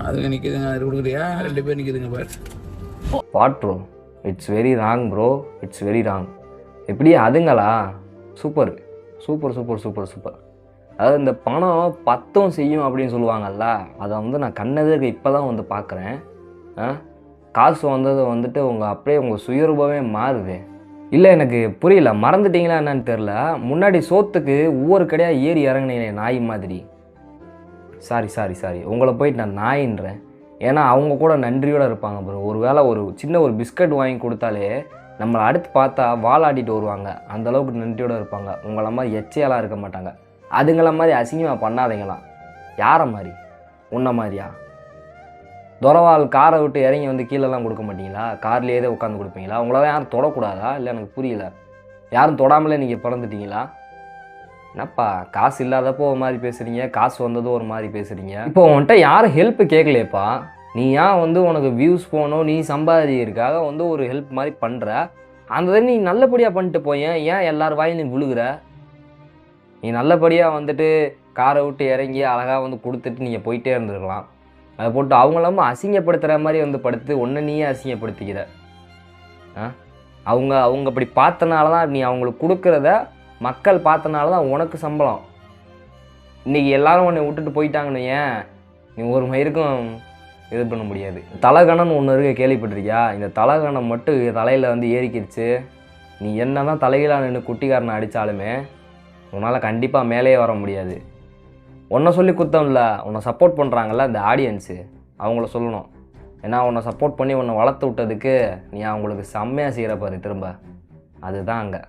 அதுங்க நிற்குதுங்க, அது கொடுக்குறியா? 2 பேர் நிற்குதுங்க பாரு. What bro, it's very wrong bro, it's very wrong. எப்படி அதுங்களா? Super super super super super. அதாவது இந்த பணம் பத்தும் செய்யும் அப்படின்னு சொல்லுவாங்கல்ல, அதை வந்து நான் கண்ணெதிர்க்க இப்போ தான் வந்து பார்க்குறேன். காசு வந்தது வந்துட்டு அப்படியே உங்கள் சுயரூபமே மாறுது. இல்லை எனக்கு புரியல, மறந்துட்டீங்களா என்னன்னு தெரில. முன்னாடி சோத்துக்கு ஒவ்வொரு கடையாக ஏறி இறங்கினேன் நாய் மாதிரி. சாரி உங்களை போயிட்டு நான் நாயின்றேன். ஏன்னா அவங்க கூட நன்றியோடு இருப்பாங்க ப்ரோ. ஒரு வேளை ஒரு சின்ன ஒரு பிஸ்கட் வாங்கி கொடுத்தாலே நம்மளை அடுத்து பார்த்தா வாலாடிட்டு வருவாங்க, அந்தளவுக்கு நன்றியோடு இருப்பாங்க. உங்களை மாதிரி எச்சையெல்லாம் இருக்க மாட்டாங்க. அதுங்கள மாதிரி அசிங்கமாக பண்ணாதீங்களாம். யாரை மாதிரி? உன்ன மாதிரியா? துறவால் காரை விட்டு இறங்கி வந்து கீழெல்லாம் கொடுக்க மாட்டீங்களா? கார்லேயே தான் உட்காந்து கொடுப்பீங்களா? உங்களால் யாரும் தொடக்கூடாதா? இல்லை எனக்கு புரியல. யாரும் தொடாமலே நீங்கள் பிறந்துட்டீங்களா? என்னப்பா காசு இல்லாதப்போ ஒரு மாதிரி பேசுகிறீங்க, காசு வந்ததும் ஒரு மாதிரி பேசுகிறீங்க. இப்போ உன்கிட்ட யாரும் ஹெல்ப் கேட்கலையப்பா. நீ ஏன் வந்து உனக்கு வியூஸ் போகணும், நீ சம்பாதிக்கிறதுக்காக வந்து ஒரு ஹெல்ப் மாதிரி பண்ணுற. அந்த நீ நல்லபடியாக பண்ணிட்டு போயேன். ஏன் எல்லார் வாயும் நீ விழுகிற? நீ நல்லபடியாக வந்துட்டு காரை விட்டு இறங்கி அழகாக வந்து கொடுத்துட்டு நீங்கள் போயிட்டே இருந்துருக்கலாம். அதை போட்டு அவங்களாம அசிங்கப்படுத்துகிற மாதிரி வந்து படுத்து ஒன்று நீயே அசிங்கப்படுத்திக்கிற. அவங்க அப்படி பார்த்தனால தான் நீ அவங்களுக்கு கொடுக்குறத மக்கள் பார்த்தனால தான் உனக்கு சம்பளம். இன்றைக்கி எல்லோரும் உன்னை விட்டுட்டு போயிட்டாங்கன்னு ஏன் நீ ஒரு மயிருக்கும் இது பண்ண முடியாது. தலகணம்னு ஒன்று இருக்க கேள்விப்பட்டிருக்கியா? இந்த தலகணம் மட்டும் தலையில் வந்து ஏறிக்கிடுச்சு. நீ என்ன தான் தலைகீழாக நின்று குட்டிக்காரனை அடித்தாலுமே உன்னால் கண்டிப்பாக மேலேயே வர முடியாது. உன்னை சொல்லி குத்தம் இல்லை, உன்னை சப்போர்ட் பண்ணுறாங்கல்ல இந்த ஆடியன்ஸு, அவங்கள சொல்லணும். ஏன்னா உன்னை சப்போர்ட் பண்ணி உன்னை வளர்த்து விட்டதுக்கு நீ அவங்களுக்கு செம்மையாக செய்கிற பாரு திரும்ப. அதுதான் அங்கே